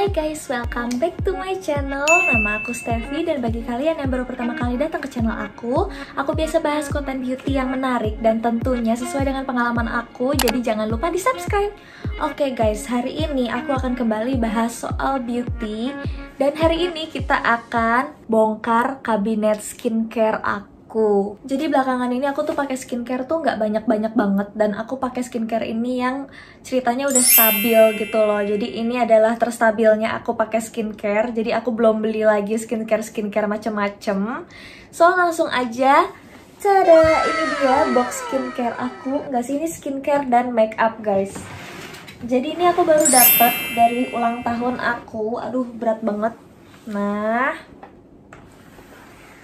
Hai guys, welcome back to my channel. Nama aku Steffi, dan bagi kalian yang baru pertama kali datang ke channel aku biasa bahas konten beauty yang menarik dan tentunya sesuai dengan pengalaman aku, jadi jangan lupa di subscribe. Oke guys, hari ini aku akan kembali bahas soal beauty, dan hari ini kita akan bongkar kabinet skincare aku. Jadi belakangan ini aku tuh pakai skincare tuh nggak banyak-banyak banget, dan aku pakai skincare ini yang ceritanya udah stabil gitu loh. Jadi ini adalah terstabilnya aku pakai skincare. Jadi aku belum beli lagi skincare macem-macem. So langsung aja. Tada, ini dia box skincare aku. Nggak sih, ini skincare dan makeup guys. Jadi ini aku baru dapet dari ulang tahun aku. Aduh berat banget. Nah,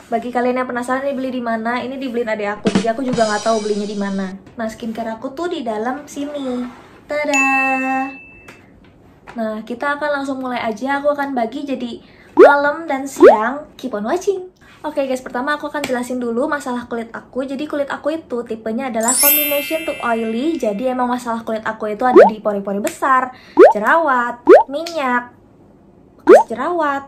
bagi kalian yang penasaran ini beli di mana, ini dibeliin adik aku, jadi aku juga nggak tahu belinya di mana. Nah, skincare aku tuh di dalam sini. Tada! Nah, kita akan langsung mulai aja. Aku akan bagi jadi malam dan siang. Keep on watching. Oke guys, pertama aku akan jelasin dulu masalah kulit aku. Jadi kulit aku itu tipenya adalah combination to oily. Jadi emang masalah kulit aku itu ada di pori-pori besar, jerawat, minyak, bekas jerawat.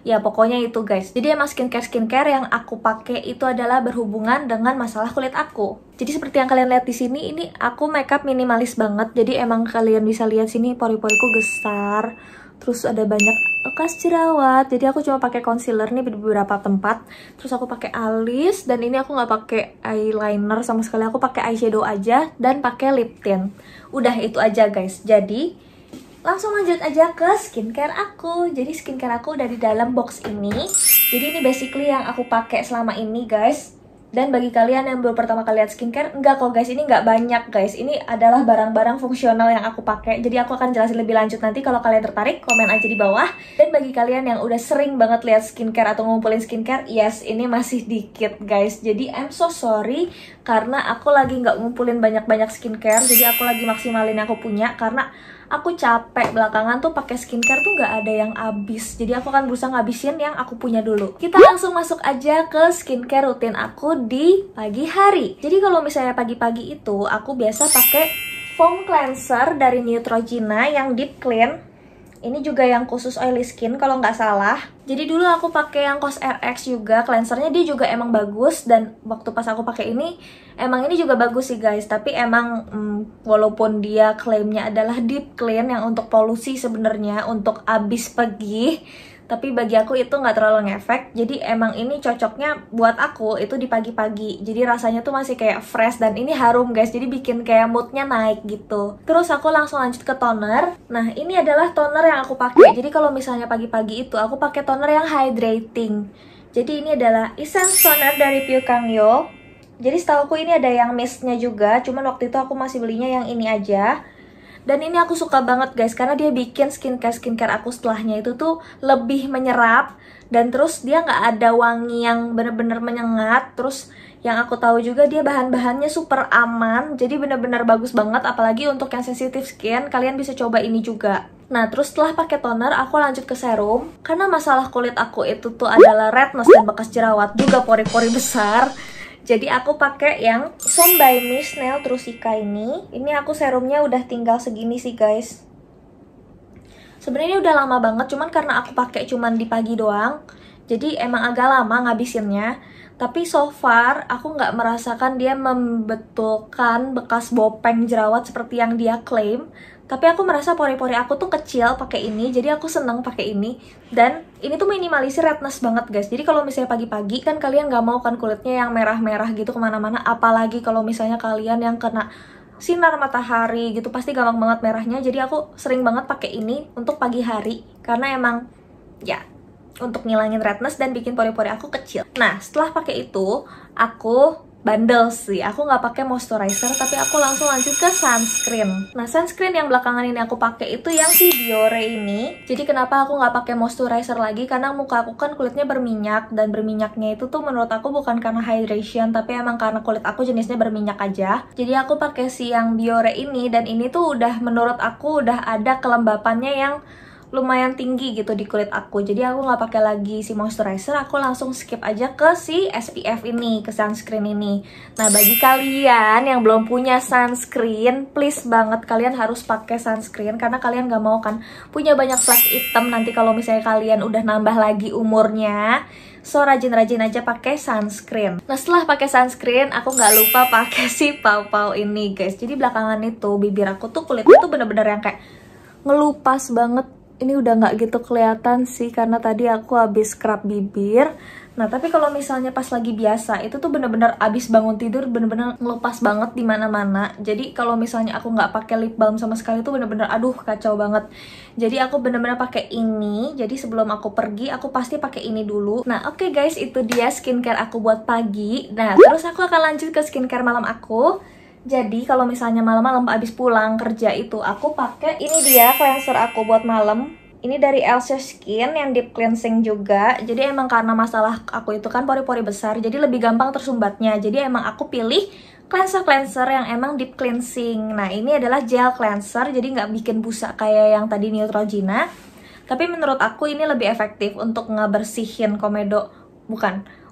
Ya pokoknya itu guys. Jadi emang skincare yang aku pakai itu adalah berhubungan dengan masalah kulit aku. Jadi seperti yang kalian lihat di sini, ini aku makeup minimalis banget. Jadi emang kalian bisa lihat sini pori-poriku besar. Terus ada banyak bekas jerawat. Jadi aku cuma pakai concealer nih di beberapa tempat. Terus aku pakai alis, dan ini aku nggak pakai eyeliner sama sekali. Aku pakai eyeshadow aja dan pakai lip tint. Udah itu aja guys. Jadi langsung lanjut aja ke skincare aku. Jadi skincare aku udah di dalam box ini. Jadi ini basically yang aku pakai selama ini guys. Dan bagi kalian yang baru pertama kali lihat skincare, enggak kok guys, ini enggak banyak guys. Ini adalah barang-barang fungsional yang aku pakai. Jadi aku akan jelasin lebih lanjut nanti. Kalau kalian tertarik, komen aja di bawah. Dan bagi kalian yang udah sering banget lihat skincare atau ngumpulin skincare, yes, ini masih dikit guys. Jadi I'm so sorry, karena aku lagi nggak ngumpulin banyak-banyak skincare. Jadi aku lagi maksimalin yang aku punya, karena aku capek belakangan tuh pakai skincare tuh nggak ada yang habis. Jadi aku akan berusaha ngabisin yang aku punya dulu. Kita langsung masuk aja ke skincare rutin aku di pagi hari. Jadi kalau misalnya pagi-pagi itu aku biasa pakai foam cleanser dari Neutrogena yang deep clean. Ini juga yang khusus oily skin kalau nggak salah. Jadi dulu aku pakai yang COSRX juga, cleansernya dia juga emang bagus. Dan waktu pas aku pakai ini, emang ini juga bagus sih guys. Tapi emang walaupun dia klaimnya adalah deep clean yang untuk polusi sebenarnya, untuk abis pagi, tapi bagi aku itu nggak terlalu ngefek. Jadi emang ini cocoknya buat aku itu di pagi-pagi. Jadi rasanya tuh masih kayak fresh, dan ini harum guys. Jadi bikin kayak moodnya naik gitu. Terus aku langsung lanjut ke toner. Nah ini adalah toner yang aku pakai. Jadi kalau misalnya pagi-pagi itu aku pakai toner yang hydrating. Jadi ini adalah Essence Toner dari Pure Kangyo. Jadi setauku ini ada yang mistnya juga. Cuman waktu itu aku masih belinya yang ini aja. Dan ini aku suka banget guys, karena dia bikin skincare aku setelahnya itu tuh lebih menyerap. Dan terus dia nggak ada wangi yang bener-bener menyengat. Terus yang aku tahu juga dia bahan-bahannya super aman. Jadi bener-bener bagus banget, apalagi untuk yang sensitif skin. Kalian bisa coba ini juga. Nah terus setelah pakai toner, aku lanjut ke serum. Karena masalah kulit aku itu tuh adalah redness dan bekas jerawat, juga pori-pori besar. Jadi aku pakai yang Som by Miss Nail Trusika ini. Ini aku serumnya udah tinggal segini sih guys. Sebenarnya udah lama banget, cuman karena aku pakai cuman di pagi doang, jadi emang agak lama ngabisinnya. Tapi so far aku nggak merasakan dia membetulkan bekas bopeng jerawat seperti yang dia klaim. Tapi aku merasa pori-pori aku tuh kecil pakai ini, jadi aku seneng pakai ini. Dan ini tuh minimalisir redness banget guys. Jadi kalau misalnya pagi-pagi kan kalian nggak mau kan kulitnya yang merah-merah gitu kemana-mana. Apalagi kalau misalnya kalian yang kena sinar matahari gitu, pasti gampang banget merahnya. Jadi aku sering banget pakai ini untuk pagi hari, karena emang ya untuk ngilangin redness dan bikin pori-pori aku kecil. Nah setelah pakai itu aku bandel sih, aku nggak pakai moisturizer, tapi aku langsung lanjut ke sunscreen. Nah sunscreen yang belakangan ini aku pakai itu yang si Biore ini. Jadi kenapa aku nggak pakai moisturizer lagi, karena muka aku kan kulitnya berminyak, dan berminyaknya itu tuh menurut aku bukan karena hydration, tapi emang karena kulit aku jenisnya berminyak aja. Jadi aku pakai si yang Biore ini, dan ini tuh udah menurut aku udah ada kelembapannya yang lumayan tinggi gitu di kulit aku. Jadi aku nggak pakai lagi si moisturizer, aku langsung skip aja ke si SPF ini, ke sunscreen ini. Nah, bagi kalian yang belum punya sunscreen, please banget kalian harus pakai sunscreen, karena kalian nggak mau kan punya banyak flek hitam nanti kalau misalnya kalian udah nambah lagi umurnya. So, rajin-rajin aja pakai sunscreen. Nah, setelah pakai sunscreen, aku nggak lupa pakai si pau-pau ini, guys. Jadi belakangan itu bibir aku tuh kulitnya tuh bener-bener yang kayak ngelupas banget. Ini udah nggak gitu kelihatan sih karena tadi aku habis scrub bibir. Nah, tapi kalau misalnya pas lagi biasa itu tuh bener-bener abis bangun tidur bener-bener ngelupas banget di mana-mana. Jadi kalau misalnya aku nggak pakai lip balm sama sekali tuh bener-bener aduh kacau banget. Jadi aku bener-bener pakai ini. Jadi sebelum aku pergi aku pasti pakai ini dulu. Nah, oke guys, itu dia skincare aku buat pagi. Nah, terus aku akan lanjut ke skincare malam aku. Jadi kalau misalnya malam-malam abis pulang kerja itu aku pakai ini dia cleanser aku buat malam. Ini dari Elsa Skin yang deep cleansing juga. Jadi emang karena masalah aku itu kan pori-pori besar, jadi lebih gampang tersumbatnya. Jadi emang aku pilih cleanser yang emang deep cleansing. Nah, ini adalah gel cleanser, jadi nggak bikin busa kayak yang tadi Neutrogena. Tapi menurut aku ini lebih efektif untuk ngebersihin komedo,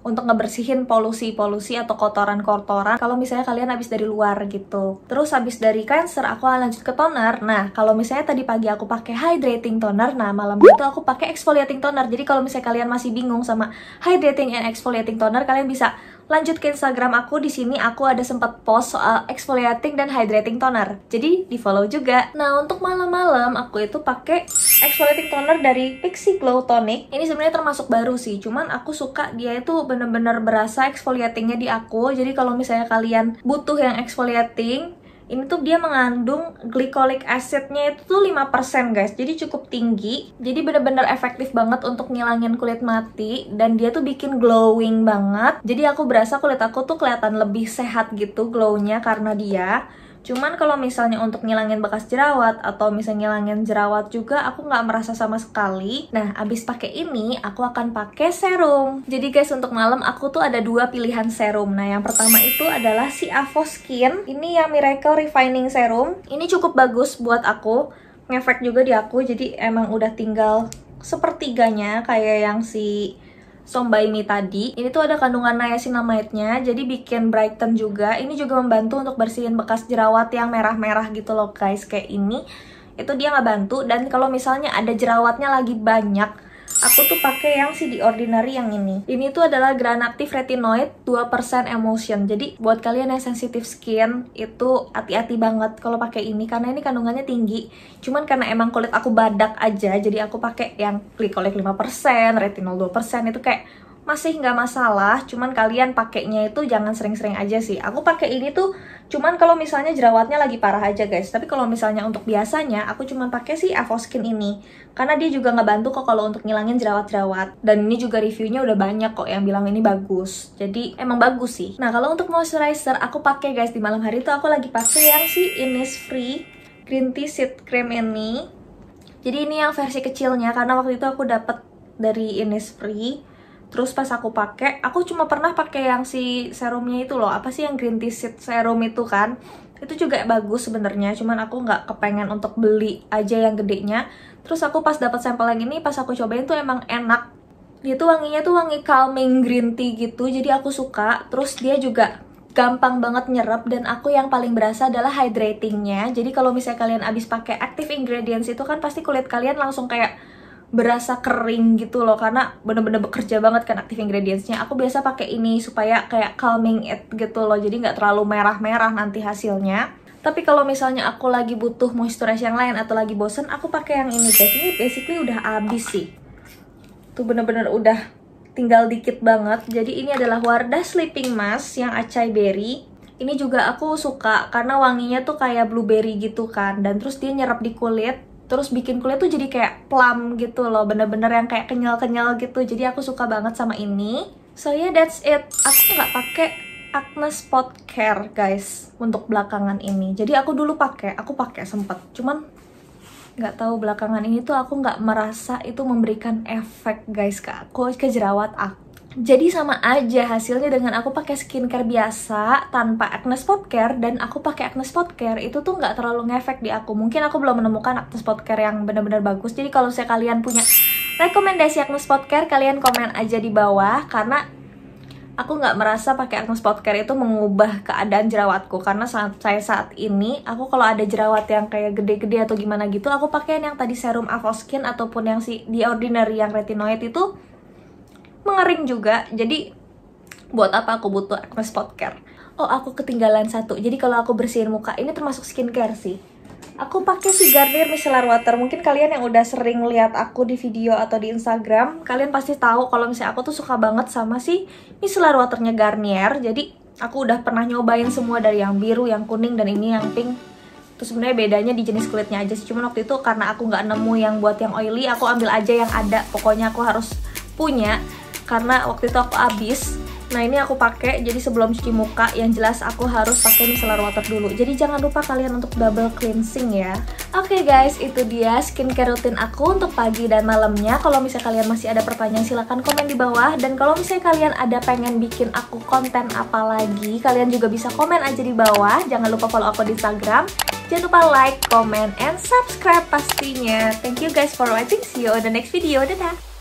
untuk ngebersihin polusi-polusi atau kotoran-kotoran kalau misalnya kalian habis dari luar gitu. Terus habis dari cleanser aku akan lanjut ke toner. Nah, kalau misalnya tadi pagi aku pakai hydrating toner, nah malam itu aku pakai exfoliating toner. Jadi kalau misalnya kalian masih bingung sama hydrating and exfoliating toner, kalian bisa lanjut ke Instagram aku. Di sini aku ada sempat post soal exfoliating dan hydrating toner. Jadi di-follow juga. Nah, untuk malam-malam aku itu pakai exfoliating toner dari Pixi Glow Tonic. Ini sebenarnya termasuk baru sih, cuman aku suka dia itu bener-bener berasa exfoliatingnya di aku. Jadi kalau misalnya kalian butuh yang exfoliating, ini tuh dia mengandung glycolic acidnya itu tuh 5% guys. Jadi cukup tinggi. Jadi bener-bener efektif banget untuk ngilangin kulit mati. Dan dia tuh bikin glowing banget. Jadi aku berasa kulit aku tuh kelihatan lebih sehat gitu glownya karena dia. Cuman kalau misalnya untuk ngilangin bekas jerawat atau misalnya ngilangin jerawat juga aku nggak merasa sama sekali. Nah, abis pakai ini aku akan pakai serum. Jadi guys, untuk malam aku tuh ada dua pilihan serum. Nah, yang pertama itu adalah si Avoskin. Ini yang Miracle Refining Serum. Ini cukup bagus buat aku, ngefek juga di aku. Jadi emang udah tinggal sepertiganya kayak yang si Sombaimi tadi. Ini tuh ada kandungan niacinamide-nya, jadi bikin brighten juga. Ini juga membantu untuk bersihin bekas jerawat yang merah-merah gitu loh guys, kayak ini. Itu dia nggak bantu. Dan kalau misalnya ada jerawatnya lagi banyak, aku tuh pakai yang si The Ordinary yang ini. Ini tuh adalah Granactive Retinoid 2% Emulsion. Jadi buat kalian yang sensitive skin itu hati-hati banget kalau pakai ini karena ini kandungannya tinggi. Cuman karena emang kulit aku badak aja, jadi aku pakai yang glycolic 5%, retinol 2%, itu kayak masih nggak masalah. Cuman kalian pakainya itu jangan sering-sering aja sih. Aku pakai ini tuh cuman kalau misalnya jerawatnya lagi parah aja guys. Tapi kalau misalnya untuk biasanya aku cuman pakai si Avoskin ini karena dia juga ngebantu kok kalau untuk ngilangin jerawat-jerawat. Dan ini juga reviewnya udah banyak kok yang bilang ini bagus. Jadi emang bagus sih. Nah, kalau untuk moisturizer aku pakai guys di malam hari itu aku lagi pakai yang si Innisfree Green Tea Sheet Cream ini. Jadi ini yang versi kecilnya karena waktu itu aku dapet dari Innisfree. Terus pas aku pakai, aku cuma pernah pakai yang si serumnya itu loh. Apa sih yang Green Tea Sheet Serum itu kan? Itu juga bagus sebenarnya, cuman aku nggak kepengen untuk beli aja yang gedenya. Terus aku pas dapat sampel yang ini, pas aku cobain tuh emang enak. Dia tuh wanginya tuh wangi calming green tea gitu, jadi aku suka. Terus dia juga gampang banget nyerap, dan aku yang paling berasa adalah hydratingnya. Jadi kalau misalnya kalian abis pakai active ingredients itu kan pasti kulit kalian langsung kayak berasa kering gitu loh, karena bener-bener bekerja banget kan active ingredientsnya. Aku biasa pakai ini supaya kayak calming it gitu loh, jadi nggak terlalu merah-merah nanti hasilnya. Tapi kalau misalnya aku lagi butuh moisturizer yang lain atau lagi bosen, aku pakai yang ini guys. Ini basically udah habis sih, tuh bener-bener udah tinggal dikit banget. Jadi ini adalah Wardah Sleeping Mask yang acai berry. Ini juga aku suka karena wanginya tuh kayak blueberry gitu kan, dan terus dia nyerap di kulit. Terus bikin kulit tuh jadi kayak plum gitu loh, bener-bener yang kayak kenyal-kenyal gitu. Jadi aku suka banget sama ini. So yeah, that's it. Aku nggak pakai Acne Spot Care guys untuk belakangan ini. Jadi aku dulu aku pakai sempet. Cuman nggak tahu belakangan ini tuh aku nggak merasa itu memberikan efek guys ke aku, ke jerawat aku. Jadi sama aja hasilnya dengan aku pakai skincare biasa tanpa acne spot care, dan aku pakai acne spot care itu tuh nggak terlalu ngefek di aku. Mungkin aku belum menemukan acne spot care yang benar-benar bagus. Jadi kalau misalnya kalian punya rekomendasi acne spot care, kalian komen aja di bawah, karena aku nggak merasa pakai acne spot care itu mengubah keadaan jerawatku. Karena saat ini aku kalau ada jerawat yang kayak gede-gede atau gimana gitu, aku pakai yang tadi serum Avoskin ataupun yang si The Ordinary yang retinoid itu mengering juga. Jadi buat apa aku butuh acne spot care? Oh, aku ketinggalan satu. Jadi kalau aku bersihin muka, ini termasuk skincare sih, aku pakai si Garnier Micellar Water. Mungkin kalian yang udah sering lihat aku di video atau di Instagram, kalian pasti tahu kalau misalnya aku tuh suka banget sama si Micellar Waternya Garnier. Jadi aku udah pernah nyobain semua, dari yang biru, yang kuning, dan ini yang pink. Terus sebenarnya bedanya di jenis kulitnya aja sih. Cuman waktu itu karena aku nggak nemu yang buat yang oily, aku ambil aja yang ada. Pokoknya aku harus punya, karena waktu itu aku habis. Nah ini aku pakai, jadi sebelum cuci muka yang jelas aku harus pakai micellar water dulu. Jadi jangan lupa kalian untuk double cleansing ya. Oke guys, itu dia skincare rutin aku untuk pagi dan malamnya. Kalau misalnya kalian masih ada pertanyaan silahkan komen di bawah. Dan kalau misalnya kalian ada pengen bikin aku konten apa lagi, kalian juga bisa komen aja di bawah. Jangan lupa follow aku di Instagram. Jangan lupa like, comment, and subscribe pastinya. Thank you guys for watching. See you on the next video. Dadah!